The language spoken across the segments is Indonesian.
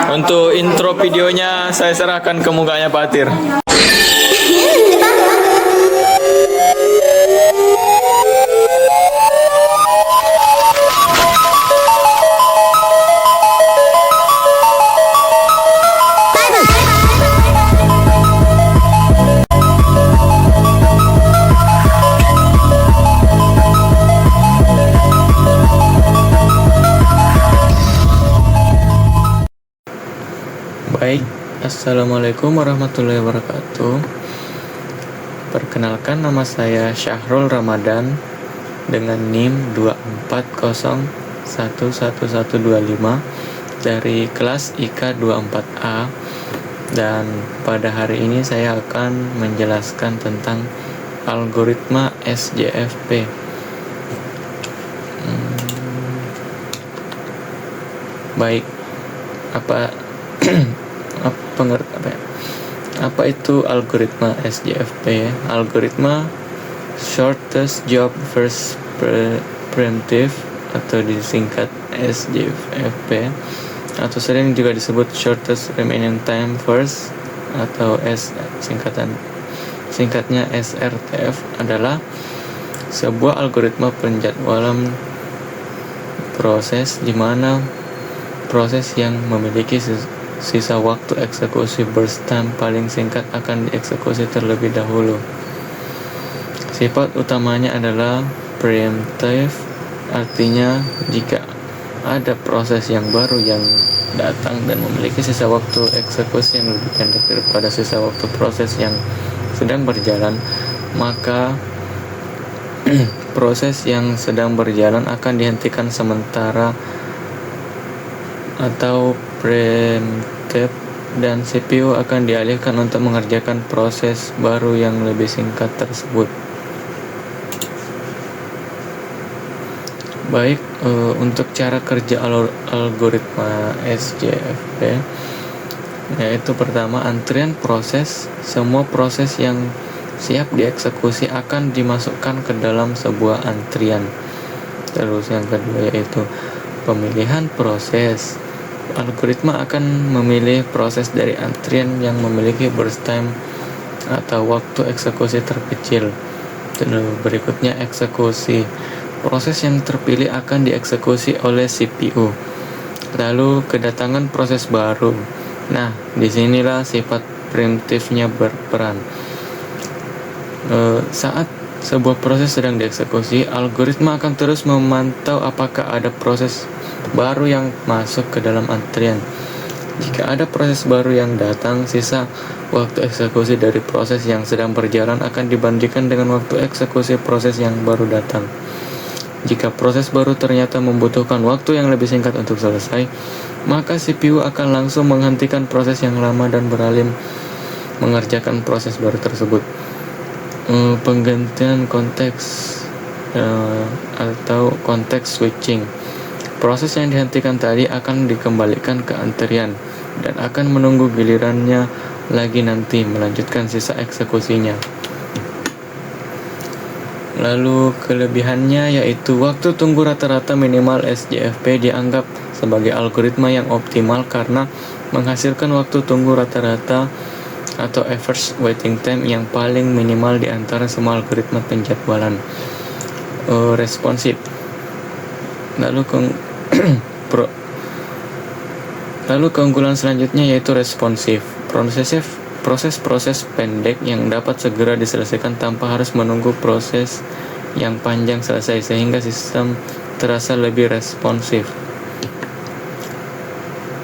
Untuk intro videonya saya serahkan ke mukanya Pak Atir. Baik, Assalamualaikum warahmatullahi wabarakatuh. Perkenalkan, nama saya Syahrul Ramadan dengan NIM 240111125 dari kelas IK 24A, dan pada hari ini saya akan menjelaskan tentang algoritma SJFP. Baik, apa itu algoritma SJFP? Algoritma Shortest Job First Preemptive atau disingkat SJFP, atau sering juga disebut Shortest Remaining Time First atau singkatnya SRTF, adalah sebuah algoritma penjadwalan proses di mana proses yang memiliki sisa waktu eksekusi burst time paling singkat akan dieksekusi terlebih dahulu. Sifat utamanya adalah preemptive, artinya jika ada proses yang baru yang datang dan memiliki sisa waktu eksekusi yang lebih pendek daripada sisa waktu proses yang sedang berjalan, maka proses yang sedang berjalan akan dihentikan sementara atau preemptive, dan CPU akan dialihkan untuk mengerjakan proses baru yang lebih singkat tersebut. Baik, untuk cara kerja algoritma SJFP, yaitu pertama, antrian proses. Semua proses yang siap dieksekusi akan dimasukkan ke dalam sebuah antrian. Terus yang kedua yaitu pemilihan proses. Algoritma akan memilih proses dari antrian yang memiliki burst time atau waktu eksekusi terkecil. Berikutnya eksekusi. Proses yang terpilih akan dieksekusi oleh CPU. Lalu kedatangan proses baru. Nah, disinilah sifat preemptifnya berperan. Saat sebuah proses sedang dieksekusi, algoritma akan terus memantau apakah ada proses baru yang masuk ke dalam antrian. Jika ada proses baru yang datang, sisa waktu eksekusi dari proses yang sedang berjalan akan dibandingkan dengan waktu eksekusi proses yang baru datang. Jika proses baru ternyata membutuhkan waktu yang lebih singkat untuk selesai, maka CPU akan langsung menghentikan proses yang lama dan beralih mengerjakan proses baru tersebut. Penggantian konteks atau konteks switching. Proses yang dihentikan tadi akan dikembalikan ke antrian dan akan menunggu gilirannya lagi nanti melanjutkan sisa eksekusinya. Lalu kelebihannya yaitu waktu tunggu rata-rata minimal SJFP dianggap sebagai algoritma yang optimal karena menghasilkan waktu tunggu rata-rata atau average waiting time yang paling minimal di antara semua algoritma penjadwalan. Responsif. Lalu keunggulan selanjutnya yaitu responsif. Proses pendek yang dapat segera diselesaikan tanpa harus menunggu proses yang panjang selesai, sehingga sistem terasa lebih responsif.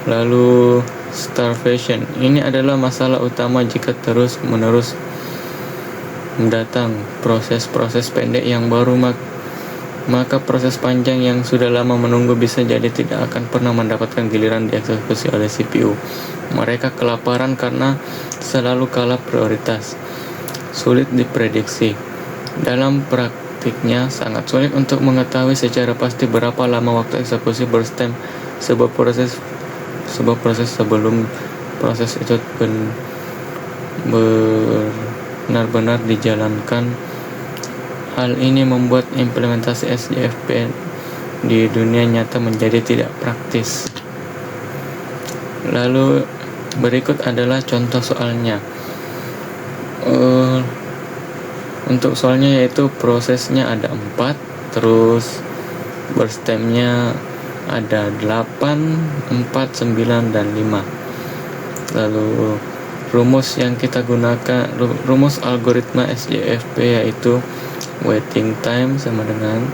Lalu starvation. Ini adalah masalah utama jika terus-menerus mendatang proses-proses pendek yang baru, maka proses panjang yang sudah lama menunggu bisa jadi tidak akan pernah mendapatkan giliran dieksekusi oleh CPU. Mereka kelaparan karena selalu kalah prioritas. Sulit diprediksi. Dalam praktiknya sangat sulit untuk mengetahui secara pasti berapa lama waktu eksekusi burst time sebuah proses sebelum proses itu benar-benar dijalankan. Hal ini membuat implementasi SJFP di dunia nyata menjadi tidak praktis. Lalu berikut adalah contoh soalnya. Untuk soalnya yaitu prosesnya ada 4, terus burst time-nya ada 8, 4, 9, dan 5. Lalu rumus yang kita gunakan, rumus algoritma SJFP yaitu waiting time sama dengan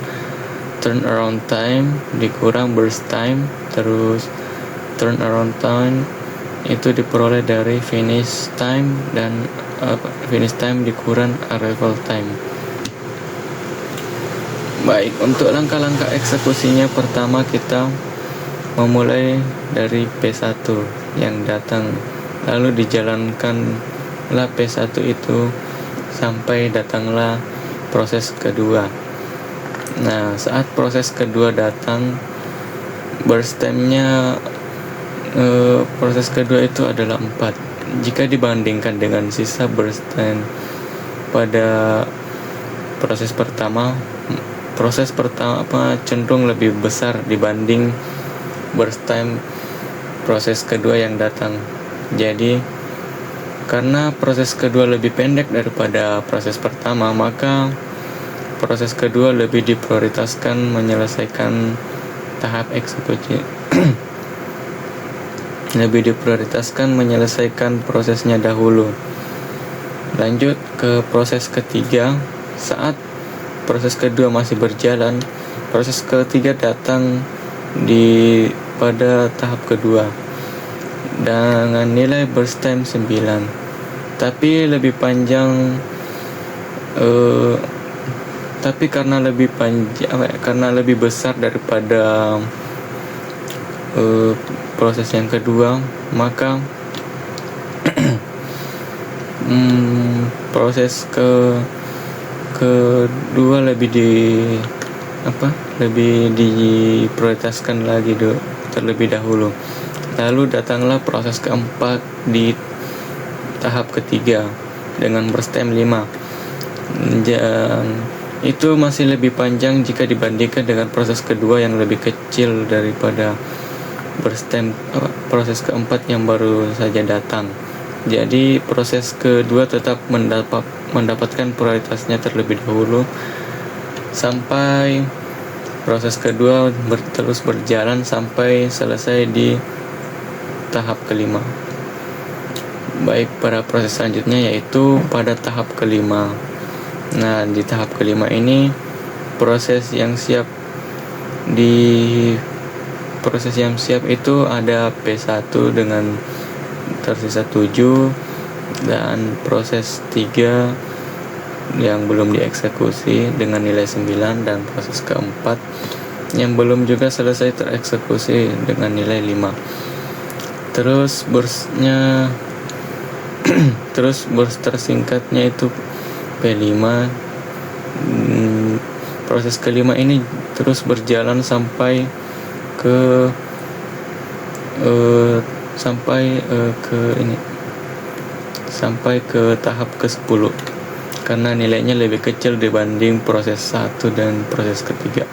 turnaround time dikurang burst time, terus turnaround time itu diperoleh dari finish time dan finish time dikurang arrival time. Baik, untuk langkah-langkah eksekusinya, pertama kita memulai dari P1 yang datang, lalu dijalankanlah P1 itu sampai datanglah proses kedua. Nah, saat proses kedua datang, burst time-nya proses kedua itu adalah 4. Jika dibandingkan dengan sisa burst time pada proses pertama cenderung lebih besar dibanding burst time proses kedua yang datang. Jadi karena proses kedua lebih pendek daripada proses pertama, maka proses kedua lebih diprioritaskan menyelesaikan tahap eksekusi lebih diprioritaskan menyelesaikan prosesnya dahulu. Lanjut ke proses ketiga. Saat proses kedua masih berjalan, proses ketiga datang pada tahap kedua dengan nilai burst time 9, tapi lebih panjang karena lebih besar daripada proses yang kedua, maka proses kedua lebih diprioritaskan lagi terlebih dahulu. Lalu datanglah proses keempat di tahap ketiga dengan burst time 5. Dan itu masih lebih panjang jika dibandingkan dengan proses kedua yang lebih kecil daripada burst time proses keempat yang baru saja datang. Jadi proses kedua tetap mendapatkan prioritasnya terlebih dahulu sampai proses kedua terus berjalan sampai selesai di tahap kelima. Baik, pada proses selanjutnya yaitu pada tahap kelima. Nah, di tahap kelima ini proses yang siap itu ada P1 dengan tersisa 7 dan proses 3 yang belum dieksekusi dengan nilai 9 dan proses keempat yang belum juga selesai tereksekusi dengan nilai 5. Terus burst tersingkatnya itu P5. Proses kelima ini terus berjalan sampai ke tahap ke-10 karena nilainya lebih kecil dibanding proses 1 dan proses ketiga.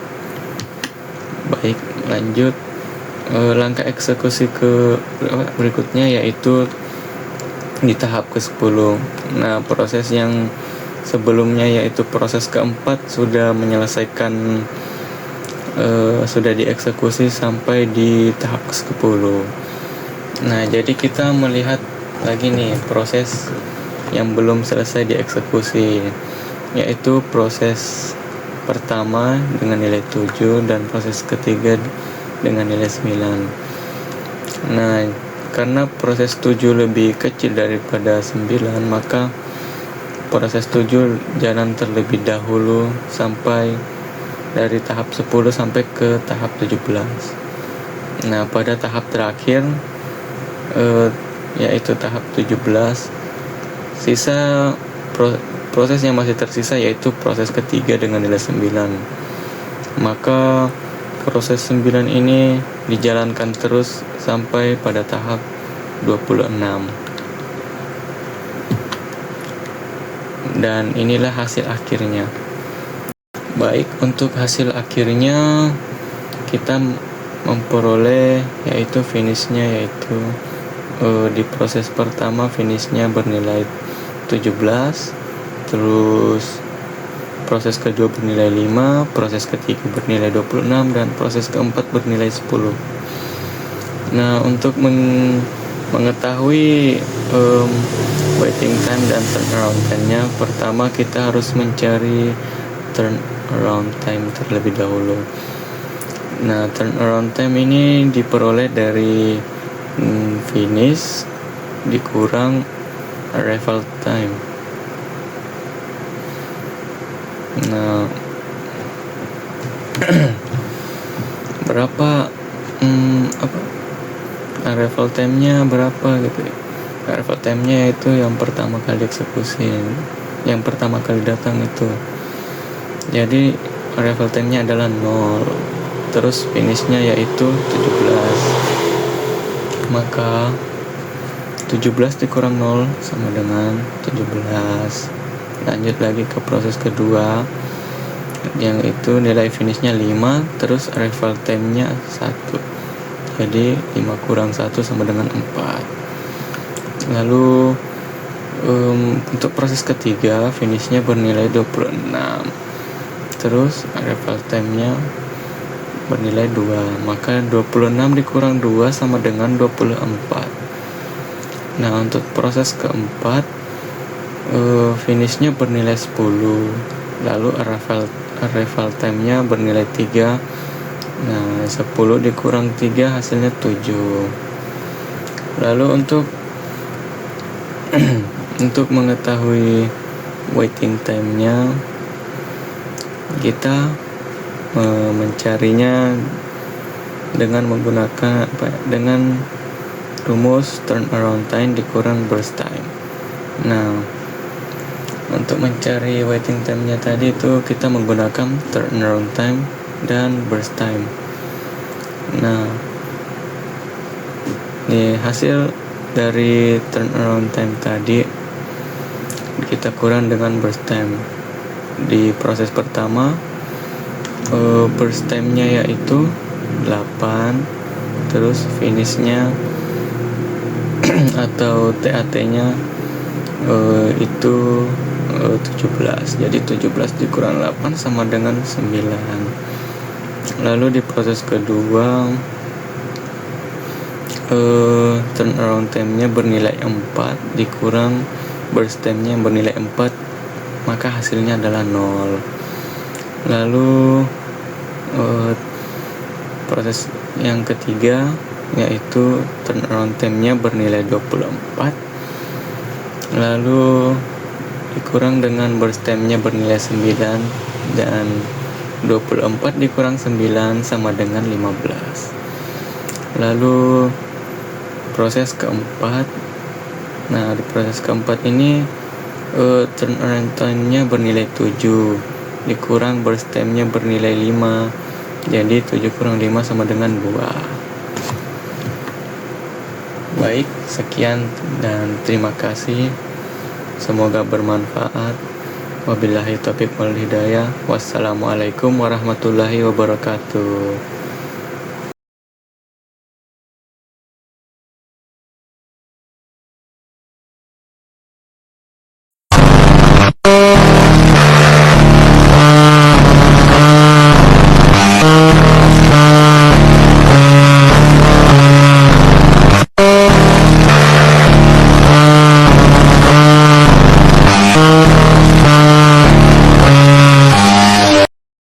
Baik, lanjut langkah eksekusi berikutnya yaitu di tahap ke-10. Nah, proses yang sebelumnya yaitu proses keempat sudah menyelesaikan sudah dieksekusi sampai di tahap ke-10. Nah, jadi kita melihat lagi nih proses yang belum selesai dieksekusi, yaitu proses pertama dengan nilai 7 dan proses ketiga dengan nilai 9. Nah, karena proses 7 lebih kecil daripada 9, maka proses 7 jalan terlebih dahulu sampai dari tahap 10 sampai ke tahap 17. Nah, pada tahap terakhir yaitu tahap 17, sisa proses yang masih tersisa yaitu proses ketiga dengan nilai 9. Maka proses 9 ini dijalankan terus sampai pada tahap 26. Dan inilah hasil akhirnya. Baik, untuk hasil akhirnya kita memperoleh yaitu finishnya yaitu di proses pertama finishnya bernilai 17, terus proses kedua bernilai 5, proses ketiga bernilai 26, dan proses keempat bernilai 10. Nah, untuk mengetahui waiting time dan turnaround time-nya, pertama kita harus mencari turnaround time terlebih dahulu. Nah, turnaround time ini diperoleh dari finish dikurang arrival time. Nah, berapa arrival time-nya berapa gitu ya. Arrival time-nya itu yang pertama kali eksekusi, yang pertama kali datang itu. Jadi arrival time-nya adalah 0. Terus finish-nya yaitu 17. Maka 17 dikurang 0 sama dengan 17. Lanjut lagi ke proses kedua, yang itu nilai finishnya 5, terus arrival time-nya 1. Jadi 5 kurang 1 sama dengan 4. Lalu untuk proses ketiga finishnya bernilai 26, terus arrival time-nya bernilai 2. Maka 26 dikurang 2 sama dengan 24. Nah, untuk proses keempat finishnya bernilai 10, lalu arrival time-nya bernilai 3. Nah, 10 dikurang 3 hasilnya 7. Lalu untuk mengetahui waiting time-nya, kita mencarinya dengan menggunakan dengan rumus turnaround time dikurang burst time. Nah, untuk mencari waiting time-nya tadi itu kita menggunakan turnaround time dan burst time. Nah, ini hasil dari turnaround time tadi kita kurang dengan burst time. Di proses pertama burst time-nya yaitu 8, terus finishnya atau TAT-nya itu 17. Jadi 17 dikurang 8 sama dengan 9. Lalu di proses kedua turnaround time-nya bernilai 4 dikurang burst time-nya bernilai 4, maka hasilnya adalah 0. Lalu proses yang ketiga yaitu turnaround time-nya bernilai 24, lalu dikurang dengan burst time-nya bernilai 9, dan 24 dikurang 9 sama dengan 15. Lalu proses keempat, nah di proses keempat ini turnaround time-nya bernilai 7 dikurang burst time-nya bernilai 5, jadi 7 kurang 5 sama dengan 2. Baik, sekian dan terima kasih. Semoga bermanfaat. Wabillahi taufiq wal hidayah. Wassalamualaikum warahmatullahi wabarakatuh.